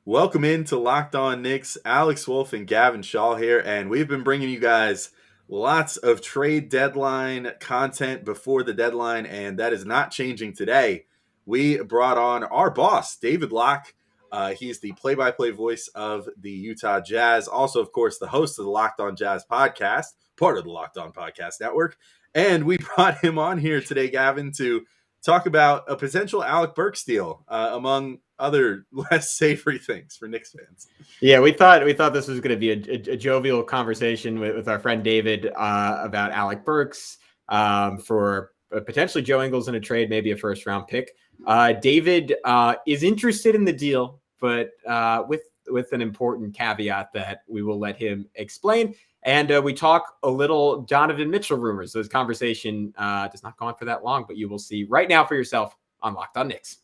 Welcome into Locked On Knicks. Alex Wolf and Gavin Shaw here, and we've been bringing you guys lots of trade deadline content before the deadline, and that is not changing today. We brought on our boss, David Locke. He's the play-by-play voice of the Utah Jazz, also, of course, the host of the Locked On Jazz podcast, part of the Locked On Podcast Network. And we brought him on here today, Gavin, to talk about a potential Alec Burks deal, among other less savory things for Knicks fans. Yeah, we thought this was going to be a jovial conversation with our friend David about Alec Burks for potentially Joe Ingles in a trade, maybe a first-round pick. David is interested in the deal, but with an important caveat that we will let him explain. And we talk a little Donovan Mitchell rumors. So this conversation does not go on for that long, but you will see right now for yourself on Locked On Knicks.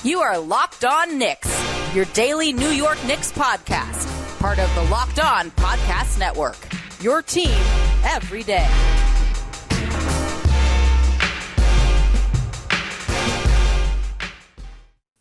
You are Locked On Knicks, your daily New York Knicks podcast, part of the Locked On Podcast Network, your team every day.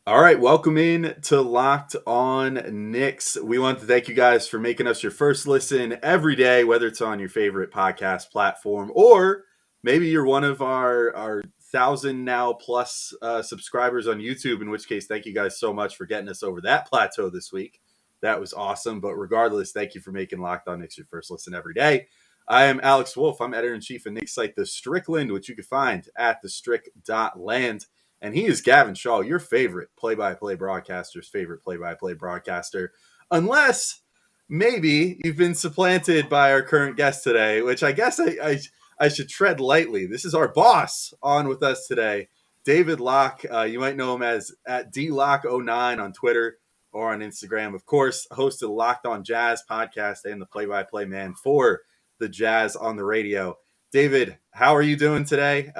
All right, welcome in to Locked On Knicks. We want to thank you guys for making us your first listen every day, whether it's on your favorite podcast platform or maybe you're one of our 1,000 now plus subscribers on YouTube, in which case, thank you guys so much for getting us over that plateau this week. That was awesome. But regardless, thank you for making Locked On Knicks your first listen every day. I am Alex Wolf. I'm editor-in-chief of Knicks site The Strickland, which you can find at thestrick.land. And he is Gavin Shaw, your favorite play-by-play broadcaster's favorite play-by-play broadcaster. Unless maybe you've been supplanted by our current guest today, which I guess I should tread lightly. This is our boss on with us today, David Locke. You might know him as at DLocke09 on Twitter or on Instagram. Of course, host of the Locked On Jazz podcast and the play-by-play man for the Jazz on the radio. David, how are you doing today?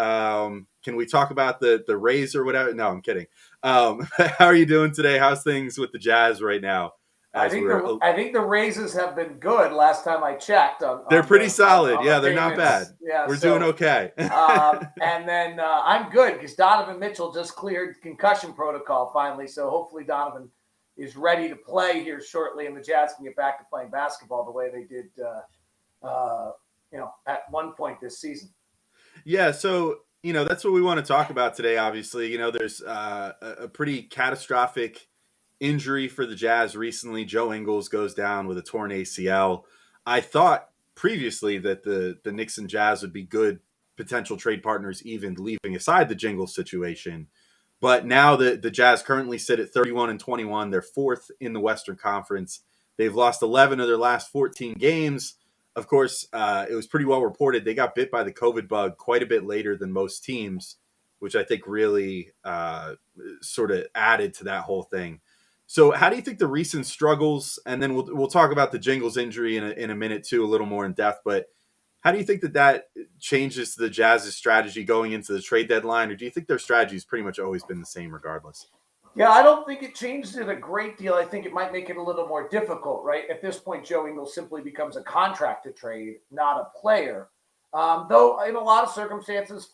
Can we talk about the Rays or whatever? No, I'm kidding. How are you doing today? How's things with the Jazz right now? I think the raises have been good last time I checked. They're pretty solid. Yeah, they're not bad. Yeah, We're doing okay. And then I'm good because Donovan Mitchell just cleared concussion protocol finally. So hopefully Donovan is ready to play here shortly, and the Jazz can get back to playing basketball the way they did, at one point this season. Yeah, so that's what we want to talk about today. Obviously, there's a pretty catastrophic injury for the Jazz recently. Joe Ingles goes down with a torn ACL. I thought previously that the Knicks and Jazz would be good potential trade partners, even leaving aside the Jingles situation. But now the Jazz currently sit at 31-21. They're fourth in the Western Conference. They've lost 11 of their last 14 games. Of course, it was pretty well reported. They got bit by the COVID bug quite a bit later than most teams, which I think really sort of added to that whole thing. So how do you think the recent struggles, and then we'll talk about the Jingles injury in a minute too, a little more in depth, but how do you think that changes the Jazz's strategy going into the trade deadline, or do you think their strategy has pretty much always been the same regardless? Yeah, I don't think it changed it a great deal. I think it might make it a little more difficult, right? At this point, Joe Ingles simply becomes a contract to trade, not a player. Though in a lot of circumstances,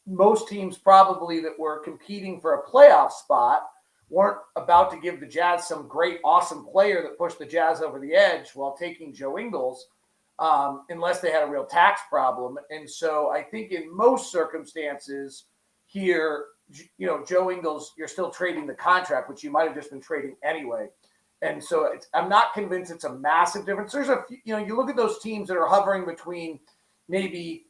most teams probably that were competing for a playoff spot weren't about to give the Jazz some great, awesome player that pushed the Jazz over the edge while taking Joe Ingles, unless they had a real tax problem. And so I think in most circumstances here, Joe Ingles, you're still trading the contract, which you might have just been trading anyway. And so I'm not convinced it's a massive difference. There's a few, you look at those teams that are hovering between maybe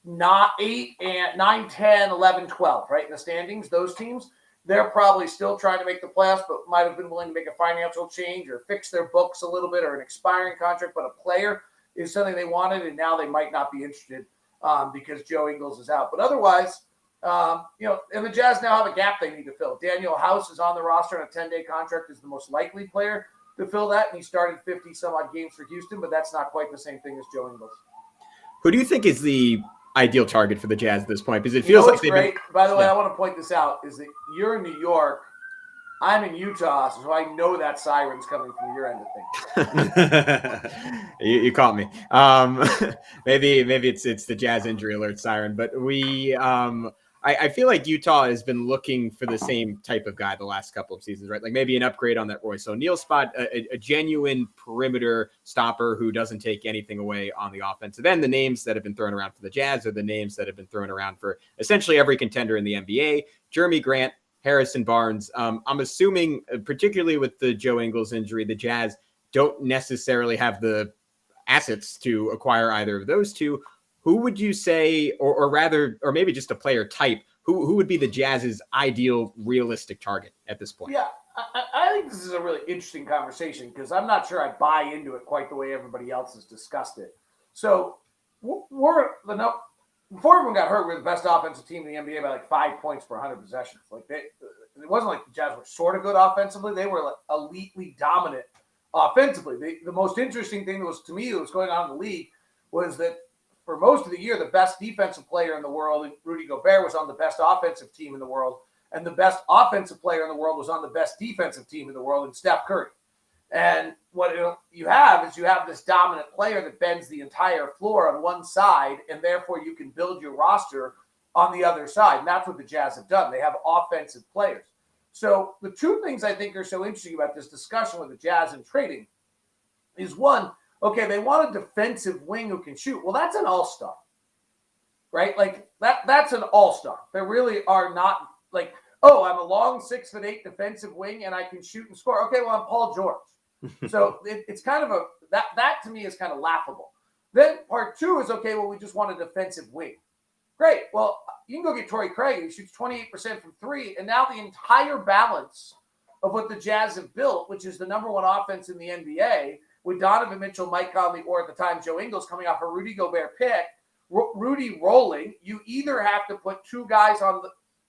not 8 and 9, 10, 11, 12, right? In the standings, those teams, they're probably still trying to make the playoffs, but might have been willing to make a financial change or fix their books a little bit or an expiring contract. But a player is something they wanted, and now they might not be interested because Joe Ingles is out. But otherwise, and the Jazz now have a gap they need to fill. Daniel House is on the roster on a 10-day contract, is the most likely player to fill that, and he started 50-some-odd games for Houston, but that's not quite the same thing as Joe Ingles. Who do you think is the ideal target for the Jazz at this point? Because it feels like they've great. By the way, I want to point this out, is that you're in New York, I'm in Utah, so I know that siren's coming from your end of things. You caught me. Maybe it's the Jazz injury alert siren, but I feel like Utah has been looking for the same type of guy the last couple of seasons, right? Like maybe an upgrade on that Royce O'Neal spot, a genuine perimeter stopper who doesn't take anything away on the offensive end. The names that have been thrown around for the Jazz are the names that have been thrown around for essentially every contender in the NBA. Jeremy Grant, Harrison Barnes. I'm assuming, particularly with the Joe Ingles injury, the Jazz don't necessarily have the assets to acquire either of those two. Who would you say, or maybe just a player type, who would be the Jazz's ideal realistic target at this point? Yeah, I think this is a really interesting conversation because I'm not sure I buy into it quite the way everybody else has discussed it. So before everyone got hurt, we were the best offensive team in the NBA by like 5 points per 100 possessions. Like it wasn't like the Jazz were sort of good offensively; they were like elitely dominant offensively. The most interesting thing that was going on in the league was that for most of the year, the best defensive player in the world, Rudy Gobert, was on the best offensive team in the world, and the best offensive player in the world was on the best defensive team in the world, in Steph Curry. And what you have this dominant player that bends the entire floor on one side, and therefore you can build your roster on the other side. And that's what the Jazz have done. They have offensive players. So the two things I think are so interesting about this discussion with the Jazz and trading is, one, okay, they want a defensive wing who can shoot. Well, that's an all-star, right? Like that's an all-star. They really are not like, oh, I'm a long 6'8" defensive wing and I can shoot and score. Okay, well, I'm Paul George. So it's kind of that to me is kind of laughable. Then part two is, okay, well, we just want a defensive wing. Great. Well, you can go get Torrey Craig, who shoots 28% from three, and now the entire balance of what the Jazz have built, which is the number one offense in the NBA, with Donovan Mitchell, Mike Conley, or at the time Joe Ingles coming off a Rudy Gobert pick, Rudy rolling, you either have to put two guys on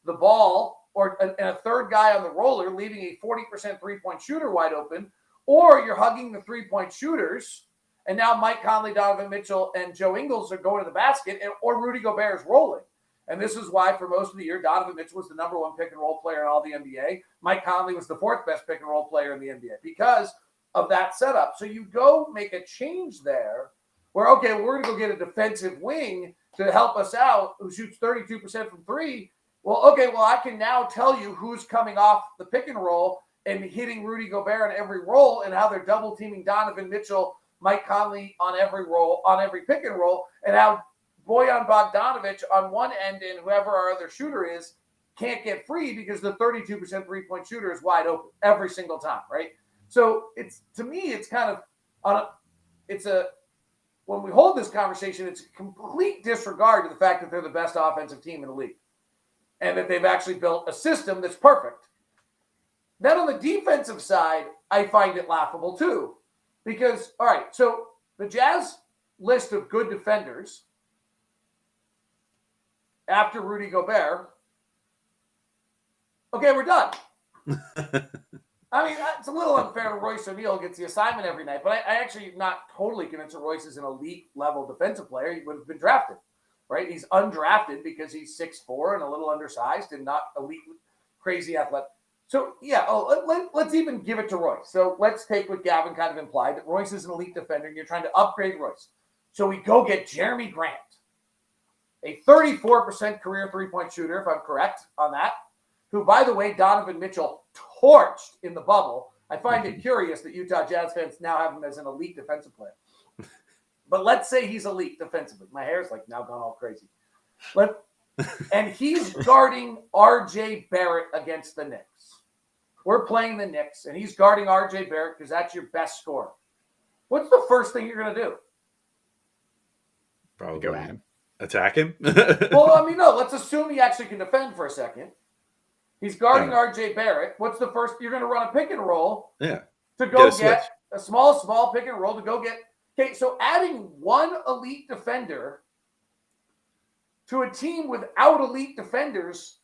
the ball and a third guy on the roller, leaving a 40% three-point shooter wide open, or you're hugging the three-point shooters, and now Mike Conley, Donovan Mitchell, and Joe Ingles are going to the basket, or Rudy Gobert is rolling. And this is why for most of the year, Donovan Mitchell was the number one pick-and-roll player in all the NBA. Mike Conley was the fourth best pick-and-roll player in the NBA because of that setup. So you go make a change there where, okay, we're going to go get a defensive wing to help us out who shoots 32% from three. Well, okay, well, I can now tell you who's coming off the pick and roll and hitting Rudy Gobert on every roll and how they're double teaming Donovan Mitchell, Mike Conley on every roll, on every pick and roll, and how Bojan Bogdanovic on one end and whoever our other shooter is can't get free because the 32% three-point shooter is wide open every single time, right? So to me, it's kind of when we hold this conversation, it's a complete disregard to the fact that they're the best offensive team in the league and that they've actually built a system that's perfect. Then on the defensive side, I find it laughable too, because, all right, so the Jazz list of good defenders after Rudy Gobert, okay, we're done. I mean, it's a little unfair to Royce O'Neal, gets the assignment every night, but I actually am not totally convinced that Royce is an elite-level defensive player. He would have been drafted, right? He's undrafted because he's 6'4" and a little undersized and not elite, crazy athletic. So, yeah, let's even give it to Royce. So let's take what Gavin kind of implied, that Royce is an elite defender and you're trying to upgrade Royce. So we go get Jeremy Grant, a 34% career three-point shooter, if I'm correct on that, who, by the way, Donovan Mitchell torched in the bubble. I find it curious that Utah Jazz fans now have him as an elite defensive player. But let's say he's elite defensively. My hair's like now gone all crazy. And he's guarding RJ Barrett against the Knicks. We're playing the Knicks, and he's guarding RJ Barrett because that's your best scorer. What's the first thing you're going to do? Probably go at him. Attack him? Well, I mean, no. Let's assume he actually can defend for a second. He's guarding RJ Barrett. What's the first? You're going to run a pick and roll. Yeah. To go get a small pick and roll to go get. Okay, so adding one elite defender to a team without elite defenders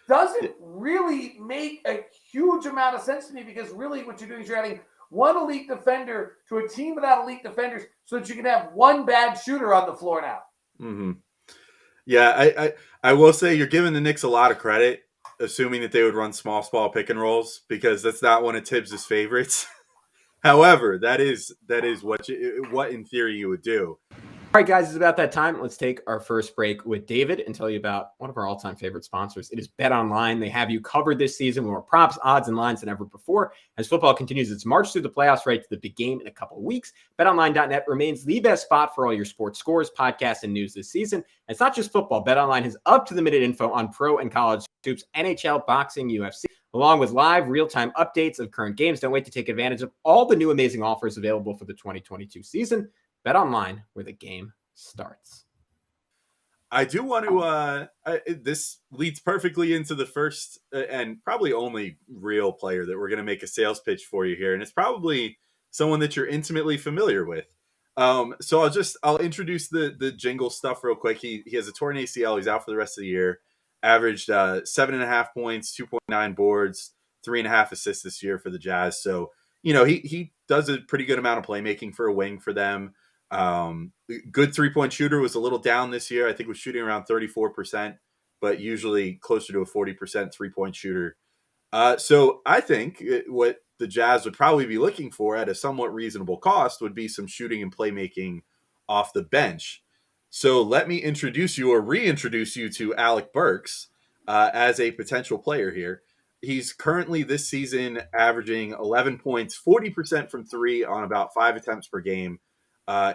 doesn't really make a huge amount of sense to me, because really what you're doing is you're adding one elite defender to a team without elite defenders so that you can have one bad shooter on the floor now. Yeah, I will say you're giving the Knicks a lot of credit assuming that they would run small pick and rolls, because that's not one of Tibbs's favorites. However, that is what in theory you would do. All right, guys, it's about that time. Let's take our first break with David and tell you about one of our all-time favorite sponsors. It is BetOnline. They have you covered this season with more props, odds, and lines than ever before. As football continues its march through the playoffs right to the big game in a couple of weeks, BetOnline.net remains the best spot for all your sports scores, podcasts, and news this season. And it's not just football. BetOnline has up-to-the-minute info on pro and college hoops, NHL, boxing, UFC, along with live real-time updates of current games. Don't wait to take advantage of all the new amazing offers available for the 2022 season. BetOnline, where the game starts. I do want to, this leads perfectly into the first and probably only real player that we're going to make a sales pitch for you here. And it's probably someone that you're intimately familiar with. So I'll introduce the jingle stuff real quick. He has a torn ACL. He's out for the rest of the year. Averaged 7.5 points, 2.9 boards, 3.5 assists this year for the Jazz. So, he does a pretty good amount of playmaking for a wing for them. Good 3-point shooter, was a little down this year. I think was shooting around 34%, but usually closer to a 40% 3-point shooter. So I think what the Jazz would probably be looking for at a somewhat reasonable cost would be some shooting and playmaking off the bench. So let me introduce you or reintroduce you to Alec Burks as a potential player here. He's currently this season averaging 11 points, 40% from three on about 5 attempts per game.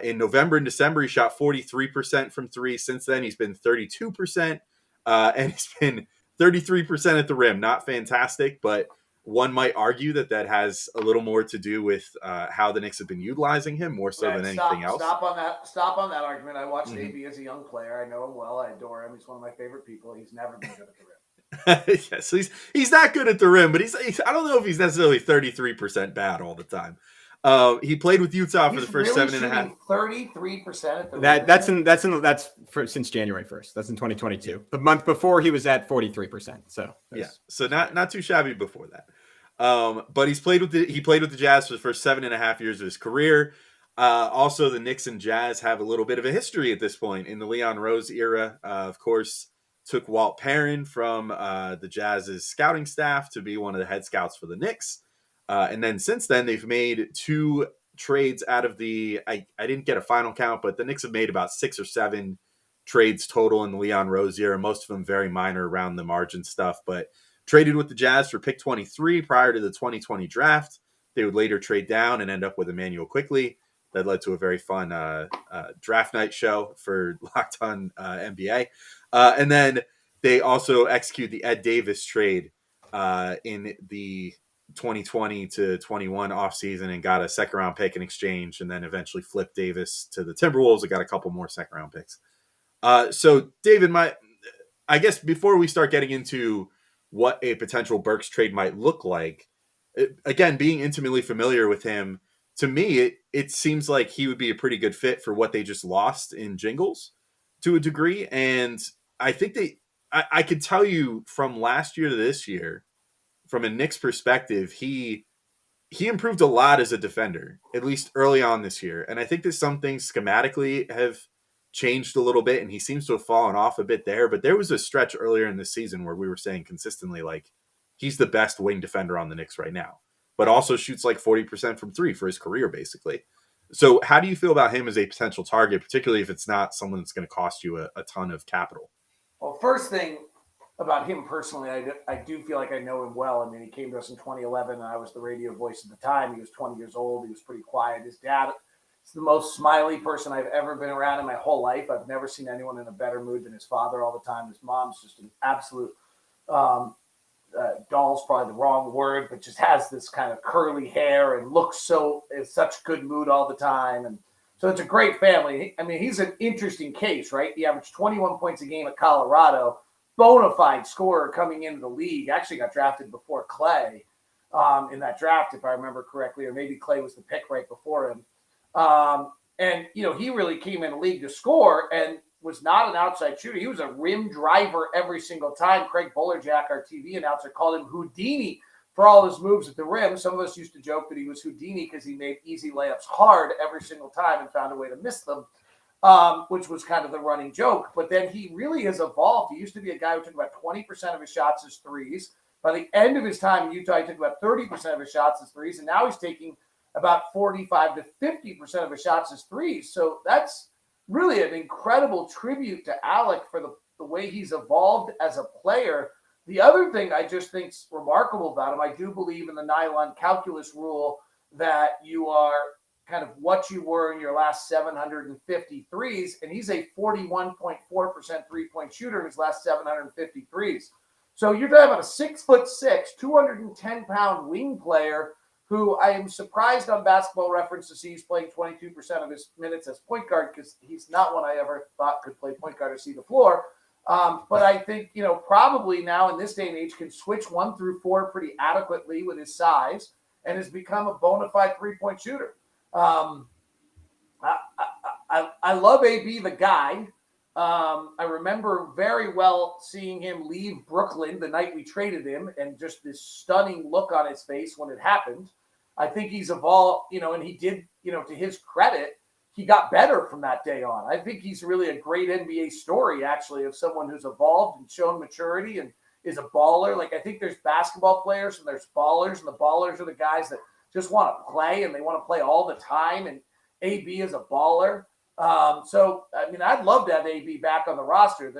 In November and December, he shot 43% from three. Since then, he's been 32%, and he's been 33% at the rim. Not fantastic, but one might argue that has a little more to do with how the Knicks have been utilizing him more so than anything else. Stop on that argument. I watched AB as a young player. I know him well. I adore him. He's one of my favorite people. He's never been good at the rim. Yes, he's not good at the rim, but he's I don't know if he's necessarily 33% bad all the time. He played with Utah for the first really 7.5. 33% at the rim. That's since January 1st. That's in 2022. The month before he was at 43%. So so not too shabby before that. But he played with the Jazz for the first 7.5 years of his career. Also, the Knicks and Jazz have a little bit of a history at this point. In the Leon Rose era, of course, took Walt Perrin from the Jazz's scouting staff to be one of the head scouts for the Knicks. And then since then, they've made 2 trades out of the, I didn't get a final count, but the Knicks have made about 6 or 7 trades total in the Leon Rose year, most of them very minor around the margin stuff, but traded with the Jazz for pick 23 prior to the 2020 draft. They would later trade down and end up with Emmanuel Quickley. That led to a very fun draft night show for Locked On NBA. And then they also execute the Ed Davis trade in the 2020 to 21 offseason and got a second-round pick in exchange, and then eventually flipped Davis to the Timberwolves and got a couple more second-round picks. So, David, I guess before we start getting into what a potential Burks trade might look like, again, being intimately familiar with him, to me, it seems like he would be a pretty good fit for what they just lost in Jingles to a degree. And I think I could tell you from last year to this year, from a Knicks perspective, he improved a lot as a defender, at least early on this year. And I think that some things schematically have changed a little bit, and he seems to have fallen off a bit there. But there was a stretch earlier in the season where we were saying consistently, like, he's the best wing defender on the Knicks right now, but also shoots like 40% from three for his career, basically. So how do you feel about him as a potential target, particularly if it's not someone that's going to cost you a ton of capital? Well, first thing about him personally, I do feel like I know him well. I mean, he came to us in 2011, and I was the radio voice at the time. He was 20 years old. He was pretty quiet. His dad is the most smiley person I've ever been around in my whole life. I've never seen anyone in a better mood than his father all the time. His mom's just an absolute doll's probably the wrong word, but just has this kind of curly hair and looks in such good mood all the time. And so it's a great family. I mean, he's an interesting case, right? He averaged 21 points a game at Colorado, bona fide scorer coming into the league. Actually got drafted before Clay in that draft, if I remember correctly, or maybe Clay was the pick right before him. And, he really came in the league to score and was not an outside shooter. He was a rim driver every single time. Craig Bolerjack, our TV announcer, called him Houdini for all his moves at the rim. Some of us used to joke that he was Houdini because he made easy layups hard every single time and found a way to miss them. which was kind of the running joke. But then he really has evolved. He used to be a guy who took about 20% of his shots as threes. By the end of his time in Utah, he took about 30% of his shots as threes, and now he's taking about 45 to 50% of his shots as threes. So that's really an incredible tribute to Alec for the way he's evolved as a player. The other thing I just think is remarkable about him, I do believe in the nylon calculus rule that you are kind of what you were in your last 750 threes, and he's a 41.4% three-point shooter in his last 750 threes. So you're talking about a 6'6", 210-pound wing player who I am surprised on Basketball Reference to see he's playing 22% of his minutes as point guard, because he's not one I ever thought could play point guard or see the floor. But I think, probably now in this day and age can switch 1 through 4 pretty adequately with his size and has become a bona fide three-point shooter. I love AB, the guy. I remember very well seeing him leave Brooklyn the night we traded him, and just this stunning look on his face when it happened. I think he's evolved, and he did, to his credit, he got better from that day on. I think he's really a great NBA story, actually, of someone who's evolved and shown maturity and is a baller. Like, I think there's basketball players and there's ballers, and the ballers are the guys that just want to play and they want to play all the time. And AB is a baller. So, I mean, I'd love to have AB back on the roster.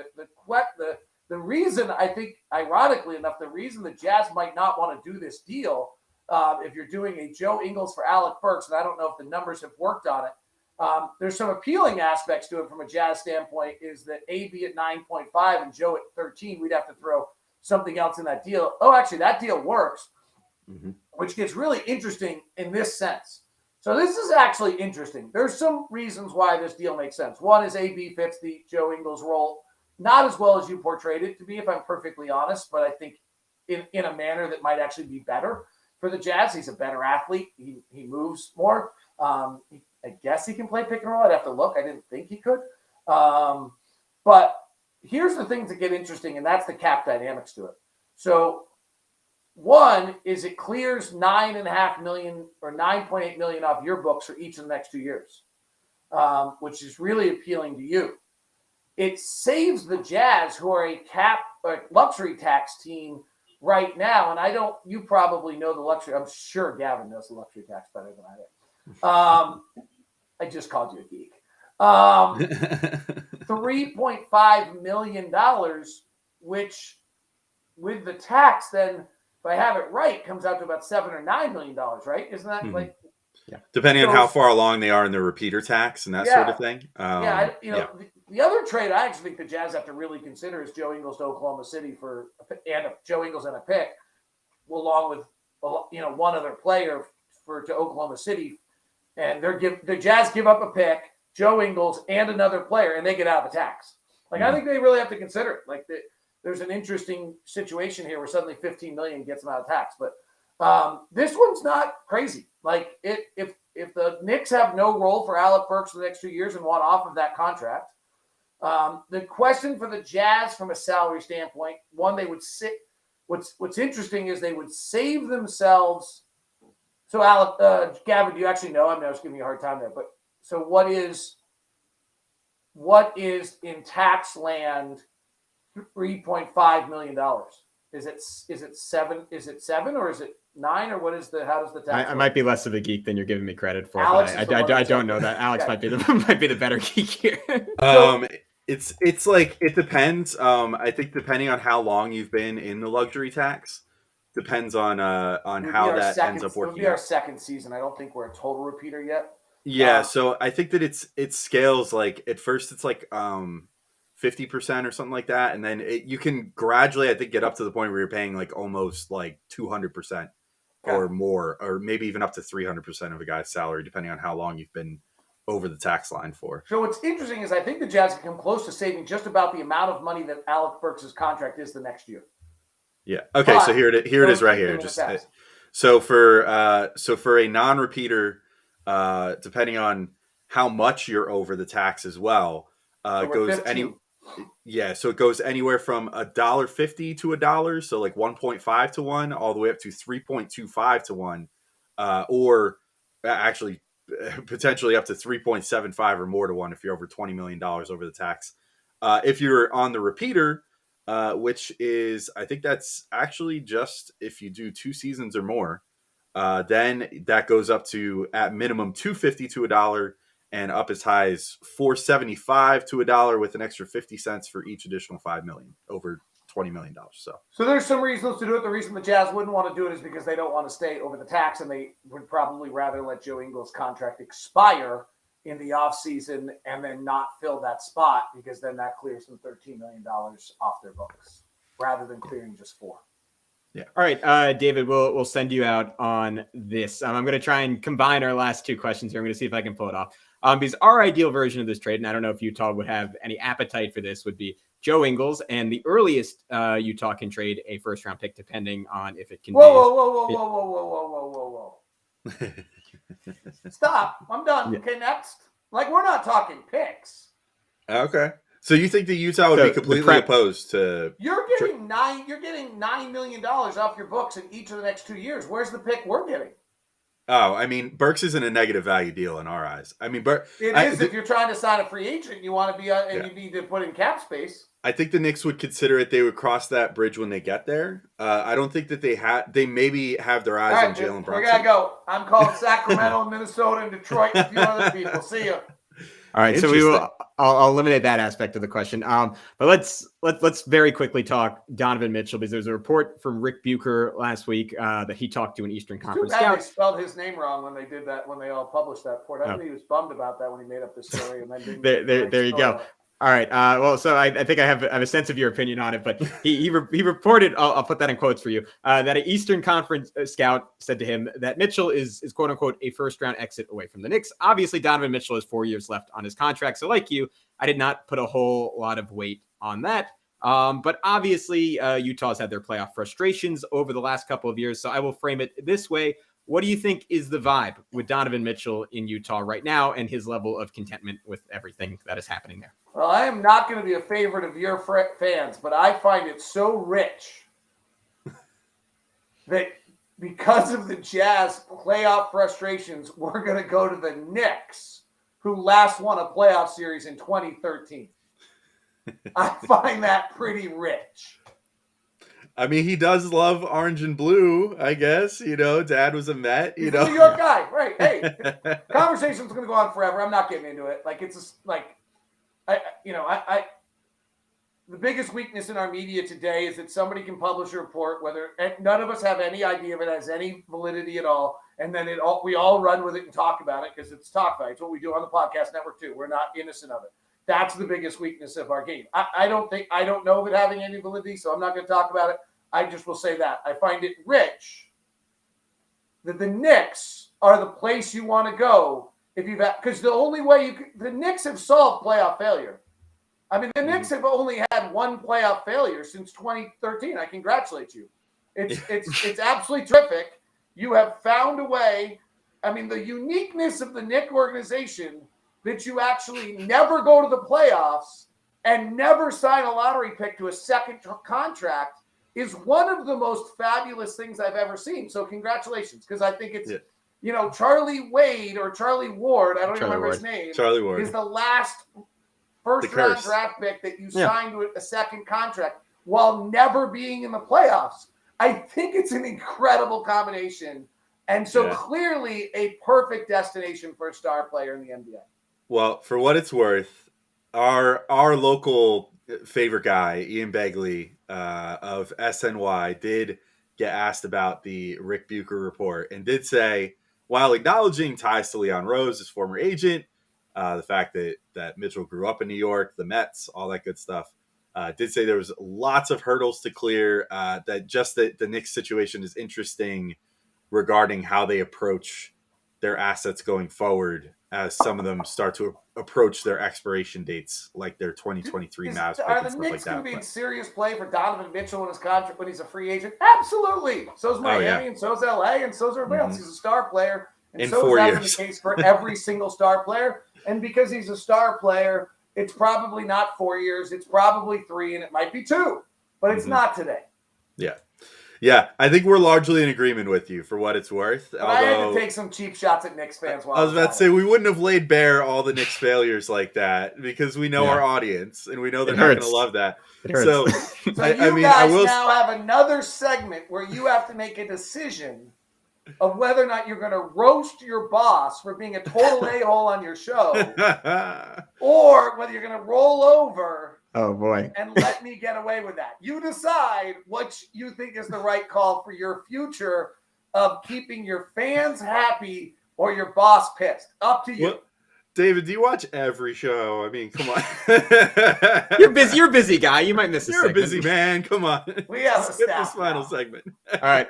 The reason, I think, ironically enough, the reason the Jazz might not want to do this deal, if you're doing a Joe Ingles for Alec Burks, and I don't know if the numbers have worked on it, there's some appealing aspects to it from a Jazz standpoint, is that AB at 9.5 and Joe at 13, we'd have to throw something else in that deal. Oh, actually, that deal works, which gets really interesting in this sense. So this is actually interesting. There's some reasons why this deal makes sense. One is AB fits the Joe Ingles role not as well as you portrayed it to be, if I'm perfectly honest, but I think in a manner that might actually be better for the Jazz. He's a better athlete. He moves more. I guess he can play pick and roll. I'd have to look. I didn't think he could. But here's the things that get interesting, and that's the cap dynamics to it. So one is it clears $9.5 million or $9.8 million off your books for each of the next 2 years, which is really appealing to you. It saves the Jazz, who are a cap or luxury tax team right now. And you probably know the luxury. I'm sure Gavin knows the luxury tax better than I do. I just called you a geek. $3.5 million, which with the tax, then if I have it right, comes out to about $7 or $9 million, right? Isn't that like? Yeah. Depending on how far along they are in their repeater tax and that sort of thing. The other trade I actually think the Jazz have to really consider is Joe Ingles to Oklahoma City Joe Ingles and a pick, along with one other player to Oklahoma City, and the Jazz give up a pick, Joe Ingles, and another player, and they get out of the tax. Like, I think they really have to consider it. Like, there's an interesting situation here where suddenly $15 million gets them out of tax. But this one's not crazy. Like, if the Knicks have no role for Alec Burks for the next 2 years and want off of that contract, the question for the Jazz from a salary standpoint, one, they would sit. What's interesting is they would save themselves. So, Alec, Gavin, do you actually know? I mean, I was giving you a hard time there, but so what is in tax land $3.5 million? Is it 7? Is it 7 or is it 9 or what is how does the tax? I might be less of a geek than you're giving me credit for. Alex But I don't know that. Alex might be the better geek here. It's like, it depends. I think depending on how long you've been in the luxury tax, depends on how that ends up working. It'll be our second season. I don't think we're a total repeater yet. Yeah, so I think that it scales, like at first it's like 50% or something like that, and then you can gradually, I think, get up to the point where you're paying like almost like 200% or more, or maybe even up to 300% of a guy's salary, depending on how long you've been over the tax line for. So what's interesting is I think the Jazz can come close to saving just about the amount of money that Alec Burks' contract is the next year. Yeah. Okay. But, so here it is right here. So for a non-repeater, depending on how much you're over the tax as well, so it goes anywhere from $1.50 to $1, so like 1.5 to 1, all the way up to 3.25 to 1, or actually potentially up to 3.75 or more to 1 if you're over $20 million over the tax. If you're on the repeater, which is, I think that's actually just if you do 2 seasons or more, then that goes up to at minimum $2.50 to $1 and up as high as $4.75 to $1 with an extra 50 cents for each additional $5 million over $20 million. So there's some reasons to do it. The reason the Jazz wouldn't want to do it is because they don't want to stay over the tax, and they would probably rather let Joe Ingles' contract expire in the offseason and then not fill that spot, because then that clears them $13 million off their books rather than clearing just $4 million. Yeah. All right, David, we'll send you out on this. I'm going to try and combine our last 2 questions here. I'm going to see if I can pull it off. Because our ideal version of this trade, and I don't know if Utah would have any appetite for this, would be Joe Ingles, and the earliest Utah can trade a first-round pick, depending on if it can. Whoa. Stop. I'm done. Yeah. Okay, next. Like, we're not talking picks. Okay. So you think the Utah would be completely opposed to? You're getting $9 million off your books in each of the next 2 years. Where's the pick we're getting? Oh, I mean, Burks isn't a negative value deal in our eyes. I mean, if you're trying to sign a free agent, you want to be and you need to put in cap space. I think the Knicks would consider it. They would cross that bridge when they get there. I don't think that they maybe have their eyes on Jalen Brunson. We gotta go. I'm calling Sacramento, Minnesota, and Detroit, and a few other people. See ya. All right, so I'll eliminate that aspect of the question. But let's very quickly talk Donovan Mitchell, because there's a report from Rick Bucher last week that he talked to an Eastern Conference scout. They spelled his name wrong when they did that, when they all published that report. I think he was bummed about that when he made up the story. And then there you go. All right. Well, so I think I have a sense of your opinion on it, but he reported, I'll put that in quotes for you, that an Eastern Conference scout said to him that Mitchell is quote unquote a first round exit away from the Knicks. Obviously, Donovan Mitchell has 4 years left on his contract. So like you, I did not put a whole lot of weight on that. But obviously, Utah's had their playoff frustrations over the last couple of years. So I will frame it this way. What do you think is the vibe with Donovan Mitchell in Utah right now and his level of contentment with everything that is happening there? Well, I am not going to be a favorite of your fans, but I find it so rich that because of the Jazz playoff frustrations, we're going to go to the Knicks, who last won a playoff series in 2013. I find that pretty rich. I mean, he does love orange and blue, I guess. You know, Dad was a Met. He's a New York guy, right? Hey, conversation's going to go on forever. I'm not getting into it. Like, it's just, like, the biggest weakness in our media today is that somebody can publish a report, and none of us have any idea if it has any validity at all, and then we all run with it and talk about it because it's talk about it. It's what we do on the podcast network too. We're not innocent of it. That's the biggest weakness of our game. I don't know of it having any validity, so I'm not going to talk about it. I just will say that. I find it rich that the Knicks are the place you want to go because the only way the Knicks have solved playoff failure. I mean, the Knicks have only had one playoff failure since 2013. I congratulate you. It's absolutely terrific. You have found a way. I mean, the uniqueness of the Knicks organization that you actually never go to the playoffs and never sign a lottery pick to a second contract is one of the most fabulous things I've ever seen. So congratulations, because I think it's, Charlie Wade or Charlie Ward, I don't even remember his name, Charlie Ward is the last first-round draft pick that you signed with a second contract while never being in the playoffs. I think it's an incredible combination. And so clearly a perfect destination for a star player in the NBA. Well, for what it's worth, our local favorite guy, Ian Begley of SNY, did get asked about the Rick Bucher report and did say, while acknowledging ties to Leon Rose, his former agent, the fact that Mitchell grew up in New York, the Mets, all that good stuff, did say there was lots of hurdles to clear, that the Knicks situation is interesting regarding how they approach their assets going forward as some of them start to approach their expiration dates, like their 2023 Mavs pick are and the stuff Knicks like that. Going to be in serious play for Donovan Mitchell in his contract when he's a free agent? Absolutely. So's Miami, and so's LA, and so's everybody else. He's a star player, and in so 4 is years. that the case for every single star player. And because he's a star player, it's probably not 4 years. It's probably 3, and it might be 2, but it's not today. Yeah. Yeah, I think we're largely in agreement with you for what it's worth. But I had to take some cheap shots at Knicks fans while I was about to say we wouldn't have laid bare all the Knicks failures like that because we know our audience and we know they're not going to love that. It hurts. So, So you guys now have another segment where you have to make a decision of whether or not you're going to roast your boss for being a total a-hole on your show, or whether you're going to roll over. Oh boy! And let me get away with that. You decide what you think is the right call for your future of keeping your fans happy or your boss pissed. Up to you. Well, David, do you watch every show? I mean, come on. You're a busy guy. You might miss a segment. You're a busy man. Come on. We have a Skip staff this final now. segment. All right.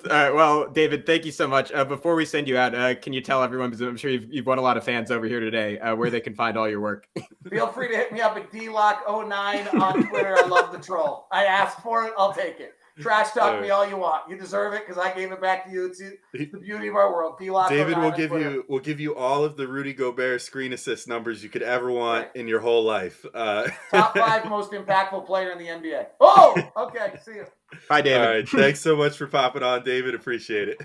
Well, David, thank you so much. Before we send you out, can you tell everyone, because I'm sure you've won a lot of fans over here today, where they can find all your work? Feel free to hit me up at DLock09 on Twitter. I love the troll. I asked for it. I'll take it. Trash talk me all you want. You deserve it because I gave it back to you. It's the beauty of our world. DLock09 David will give you all of the Rudy Gobert screen assist numbers you could ever want in your whole life. Top 5 most impactful player in the NBA. Oh, okay. See you. Bye, David. All right. Thanks so much for popping on, David. Appreciate it.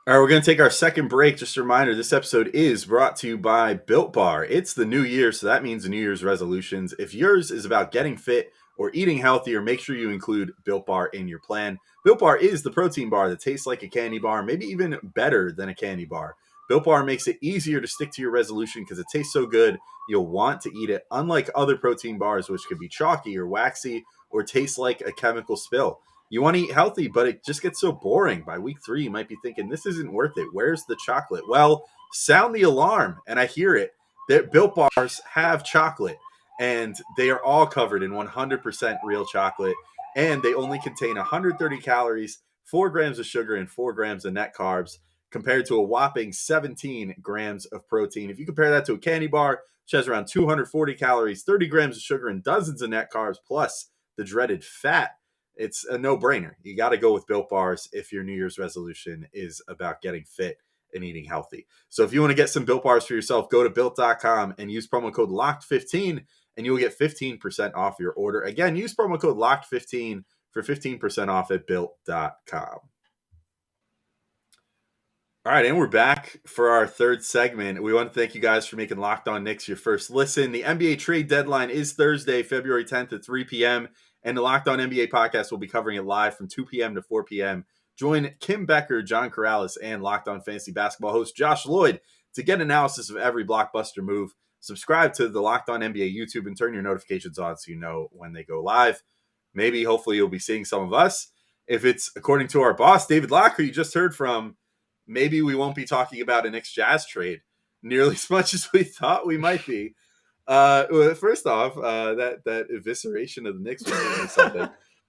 All right, we're going to take our second break. Just a reminder, this episode is brought to you by Built Bar. It's the new year, so that means New Year's resolutions. If yours is about getting fit or eating healthier, make sure you include Built Bar in your plan. Built Bar is the protein bar that tastes like a candy bar, maybe even better than a candy bar. Built Bar makes it easier to stick to your resolution because it tastes so good, you'll want to eat it, unlike other protein bars, which could be chalky or waxy or taste like a chemical spill. You want to eat healthy, but it just gets so boring. By week 3, you might be thinking, this isn't worth it. Where's the chocolate? Well, sound the alarm, and I hear it. That Built Bars have chocolate, and they are all covered in 100% real chocolate, and they only contain 130 calories, 4 grams of sugar, and 4 grams of net carbs, compared to a whopping 17 grams of protein. If you compare that to a candy bar, which has around 240 calories, 30 grams of sugar, and dozens of net carbs, plus the dreaded fat, it's a no-brainer. You got to go with Built Bars if your New Year's resolution is about getting fit and eating healthy. So if you want to get some Built Bars for yourself, go to Built.com and use promo code LOCKED15, and you'll get 15% off your order. Again, use promo code LOCKED15 for 15% off at Built.com. All right, and we're back for our third segment. We want to thank you guys for making Locked On Knicks your first listen. The NBA trade deadline is Thursday, February 10th at 3 p.m., and the Locked On NBA podcast will be covering it live from 2 p.m. to 4 p.m. Join Kim Becker, John Corrales, and Locked On Fantasy Basketball host Josh Lloyd to get analysis of every blockbuster move. Subscribe to the Locked On NBA YouTube and turn your notifications on so you know when they go live. Maybe, hopefully, you'll be seeing some of us. If it's according to our boss, David Locke, who you just heard from, maybe we won't be talking about a Knicks Jazz trade nearly as much as we thought we might be. First off, that evisceration of the Knicks was really something. Yeah.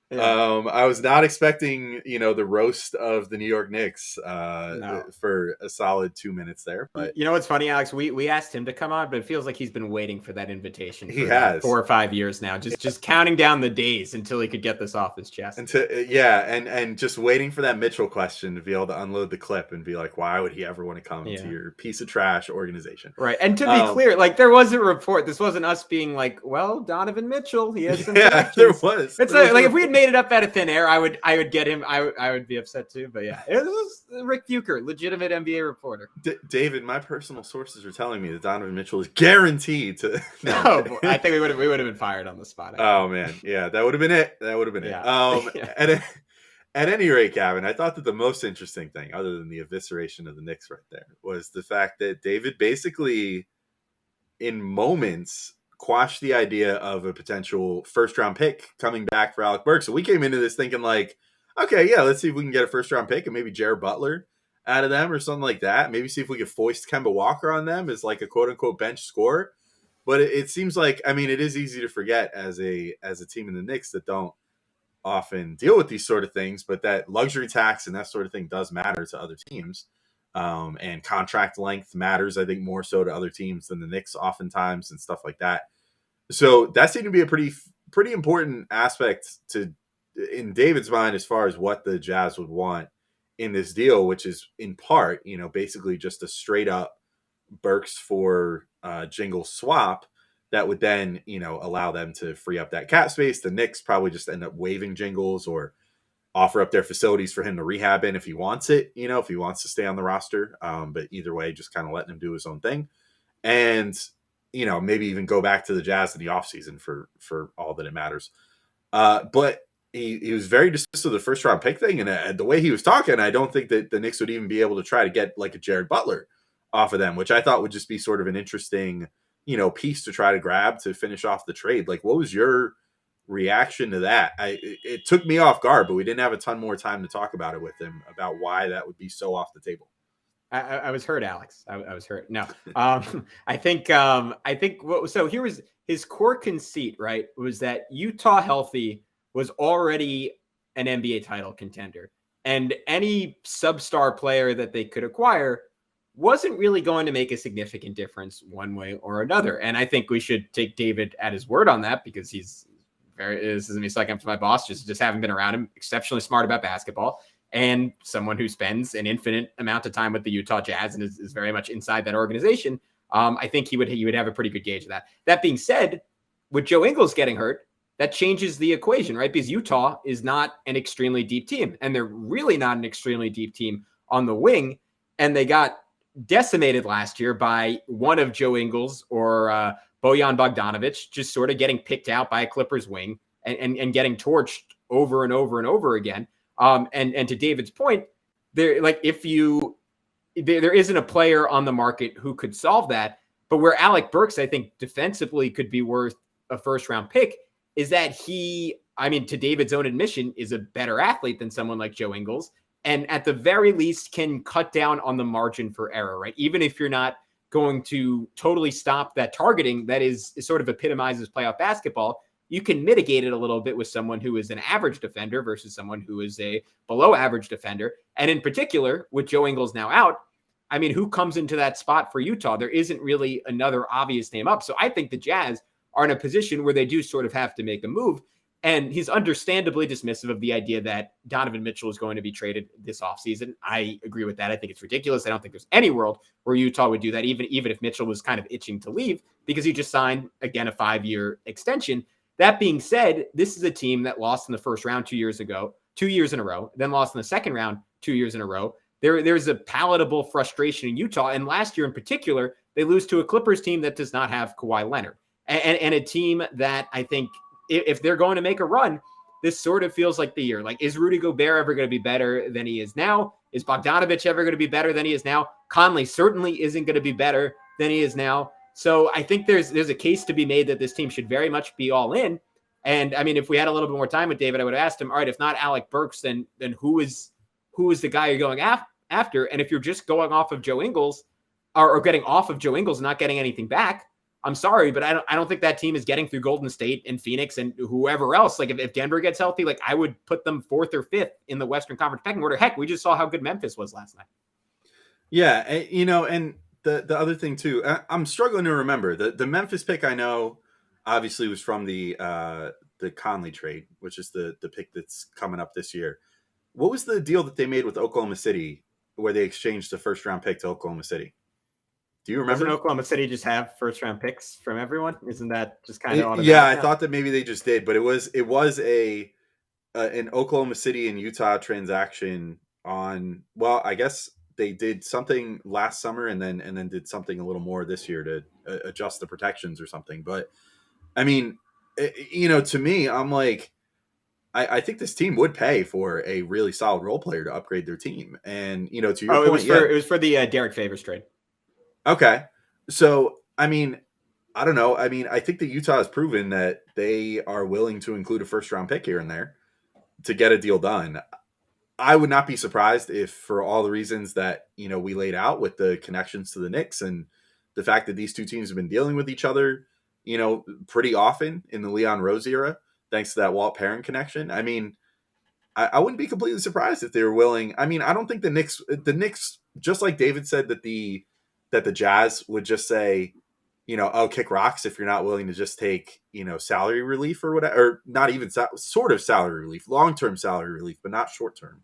I was not expecting, the roast of the New York Knicks for a solid 2 minutes there. But you know what's funny, Alex? We asked him to come on, but it feels like he's been waiting for that invitation. He has 4 or 5 years now, just counting down the days until he could get this off his chest. And just waiting for that Mitchell question to be able to unload the clip and be like, why would he ever want to come to your piece of trash organization? Right. And to be clear, there was a report. This wasn't us being like, well, Donovan Mitchell, he has some connections. There was. It's like if we had made it up out of thin air, I would get him. I would be upset too. But yeah, it was Rick Bucher, legitimate NBA reporter. David, my personal sources are telling me that Donovan Mitchell is guaranteed to. No, I think we would have been fired on the spot. Oh man, yeah, that would have been it. Yeah. At any rate, Gavin, I thought that the most interesting thing, other than the evisceration of the Knicks right there, was the fact that David basically, in moments, quashed the idea of a potential first-round pick coming back for Alec Burks. So we came into this thinking like, okay, yeah, let's see if we can get a first-round pick and maybe Jared Butler out of them or something like that. Maybe see if we could foist Kemba Walker on them as like a quote-unquote bench scorer. But it seems like, it is easy to forget as a team in the Knicks that don't often deal with these sort of things, but that luxury tax and that sort of thing does matter to other teams. And contract length matters, I think, more so to other teams than the Knicks oftentimes and stuff like that. So that seemed to be a pretty important aspect in David's mind as far as what the Jazz would want in this deal, which is in part, basically just a straight up Burks for Jingles swap that would then, allow them to free up that cap space. The Knicks probably just end up waiving Jingles or offer up their facilities for him to rehab in if he wants it, if he wants to stay on the roster. But either way, just kind of letting him do his own thing. And, maybe even go back to the Jazz in the offseason for all that it matters. But he was very dismissive of the first round pick thing. And the way he was talking, I don't think that the Knicks would even be able to try to get like a Jared Butler off of them, which I thought would just be sort of an interesting, piece to try to grab to finish off the trade. Like, what was your reaction to that? It took me off guard, but we didn't have a ton more time to talk about it with him about why that would be so off the table. I was hurt, Alex. I was hurt. No, I think so. Here was his core conceit, right? Was that Utah healthy was already an NBA title contender, and any substar player that they could acquire wasn't really going to make a significant difference one way or another. And I think we should take David at his word on that, because this isn't me sucking up to my boss, just having been around him, exceptionally smart about basketball, and someone who spends an infinite amount of time with the Utah Jazz and is very much inside that organization. I think he would have a pretty good gauge of that. That being said, with Joe Ingles getting hurt, that changes the equation, right? Because Utah is not an extremely deep team, and they're really not an extremely deep team on the wing. And they got decimated last year by one of Joe Ingles or Bojan Bogdanovic just sort of getting picked out by a Clippers wing and getting torched over and over and over again. And to David's point, there isn't a player on the market who could solve that. But where Alec Burks, I think, defensively could be worth a first-round pick is that to David's own admission, is a better athlete than someone like Joe Ingles, and at the very least can cut down on the margin for error, right? Even if you're not going to totally stop that targeting that is sort of epitomizes playoff basketball, you can mitigate it a little bit with someone who is an average defender versus someone who is a below average defender. And in particular, with Joe Ingles now out, who comes into that spot for Utah? There isn't really another obvious name up. So I think the Jazz are in a position where they do sort of have to make a move. And he's understandably dismissive of the idea that Donovan Mitchell is going to be traded this offseason. I agree with that. I think it's ridiculous. I don't think there's any world where Utah would do that, even if Mitchell was kind of itching to leave, because he just signed, again, a 5-year extension. That being said, this is a team that lost in the first round 2 years in a row, then lost in the second round 2 years in a row. There's a palatable frustration in Utah. And last year in particular, they lose to a Clippers team that does not have Kawhi Leonard, and a team that I think if they're going to make a run, this sort of feels like the year. Like, is Rudy Gobert ever going to be better than he is now? Is Bogdanovich ever going to be better than he is now? Conley certainly isn't going to be better than he is now. So I think there's a case to be made that this team should very much be all in. And if we had a little bit more time with David, I would have asked him, all right, if not Alec Burks, then who is the guy you're going after? And if you're just going off of Joe Ingles or getting off of Joe Ingles and not getting anything back, I'm sorry, but I don't think that team is getting through Golden State and Phoenix and whoever else. Like, if Denver gets healthy, like, I would put them 4th or 5th in the Western Conference pecking order. Heck, we just saw how good Memphis was last night. Yeah, and the other thing too, I'm struggling to remember the Memphis pick. I know obviously was from the Conley trade, which is the pick that's coming up this year. What was the deal that they made with Oklahoma City where they exchanged the first round pick to Oklahoma City? Do you remember? Doesn't Oklahoma City just have first round picks from everyone? Isn't that just kind of automatic? Yeah, I thought that maybe they just did, but it was an Oklahoma City and Utah transaction on, well, I guess they did something last summer and then did something a little more this year to adjust the protections or something. But to me, I'm like, I think this team would pay for a really solid role player to upgrade their team. And, to your point, it was for the Derek Favors trade. Okay. So, I don't know. I think that Utah has proven that they are willing to include a first round pick here and there to get a deal done. I would not be surprised if, for all the reasons that, we laid out with the connections to the Knicks and the fact that these two teams have been dealing with each other, pretty often in the Leon Rose era, thanks to that Walt Perrin connection. I wouldn't be completely surprised if they were willing. I don't think the Knicks, just like David said that the Jazz would just say, kick rocks if you're not willing to just take, salary relief or whatever, or not even sort of salary relief, long-term salary relief, but not short-term.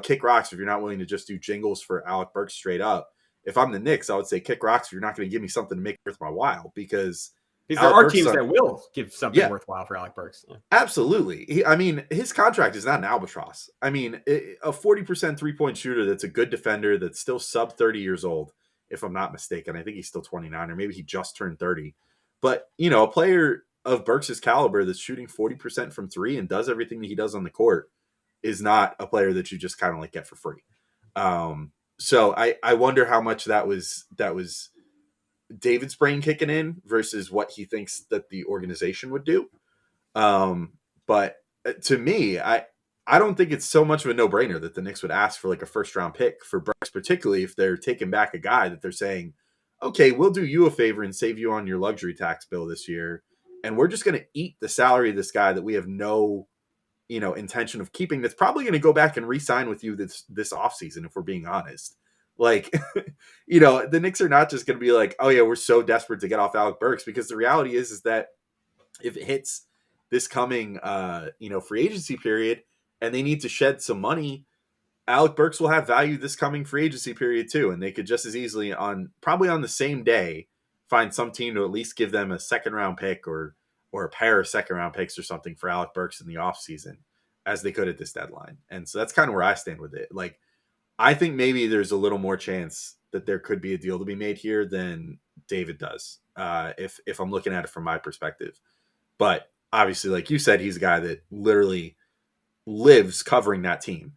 Kick rocks if you're not willing to just do Jingles for Alec Burks straight up. If I'm the Knicks, I would say kick rocks if you're not going to give me something to make it worth my while, because There are teams that will give something worthwhile for Alec Burks. Yeah. Absolutely. His contract is not an albatross. a 40% 3-point shooter that's a good defender that's still sub 30 years old, if I'm not mistaken. I think he's still 29, or maybe he just turned 30. But, a player of Burks' caliber that's shooting 40% from three and does everything that he does on the court is not a player that you just kind of like get for free. So I wonder how much that was David's brain kicking in versus what he thinks that the organization would do. But to me, I don't think it's so much of a no-brainer that the Knicks would ask for like a first-round pick for Burks, particularly if they're taking back a guy that they're saying, okay, we'll do you a favor and save you on your luxury tax bill this year, and we're just going to eat the salary of this guy that we have no intention of keeping, that's probably going to go back and re-sign with you this offseason, if we're being honest. Like, the Knicks are not just going to be like, oh yeah, we're so desperate to get off Alec Burks, because the reality is that if it hits this coming, free agency period and they need to shed some money, Alec Burks will have value this coming free agency period too. And they could just as easily probably on the same day, find some team to at least give them a 2nd-round pick or a pair of 2nd-round picks or something for Alec Burks in the offseason, as they could at this deadline. And so that's kind of where I stand with it. Like, I think maybe there's a little more chance that there could be a deal to be made here than David does, if I'm looking at it from my perspective. But obviously, like you said, he's a guy that literally lives covering that team,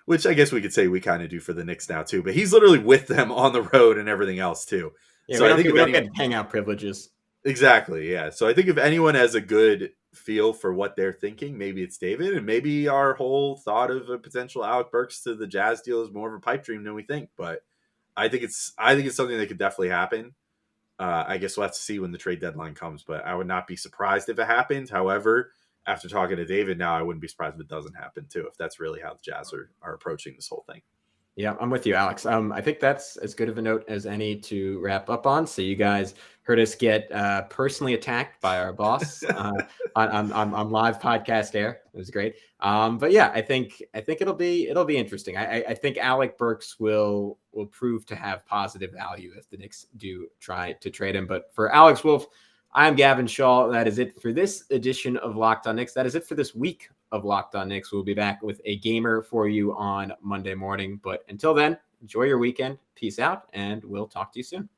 which I guess we could say we kind of do for the Knicks now too. But he's literally with them on the road and everything else too. Yeah, so I think we don't get hangout privileges. Exactly, yeah. So I think if anyone has a good feel for what they're thinking, maybe it's David, and maybe our whole thought of a potential Alec Burks to the Jazz deal is more of a pipe dream than we think. But I think it's something that could definitely happen. I guess we'll have to see when the trade deadline comes, but I would not be surprised if it happened. However, after talking to David now, I wouldn't be surprised if it doesn't happen too, if that's really how the Jazz are approaching this whole thing. Yeah, I'm with you, Alex. I think that's as good of a note as any to wrap up on. So you guys heard us get personally attacked by our boss on live podcast air. It was great. But yeah, I think it'll be interesting. I think Alec Burks will prove to have positive value if the Knicks do try to trade him. But for Alex Wolf, I'm Gavin Shaw. That is it for this edition of Locked On Knicks. That is it for this week of Locked On Knicks. We'll be back with a gamer for you on Monday morning. But until then, enjoy your weekend. Peace out, and we'll talk to you soon.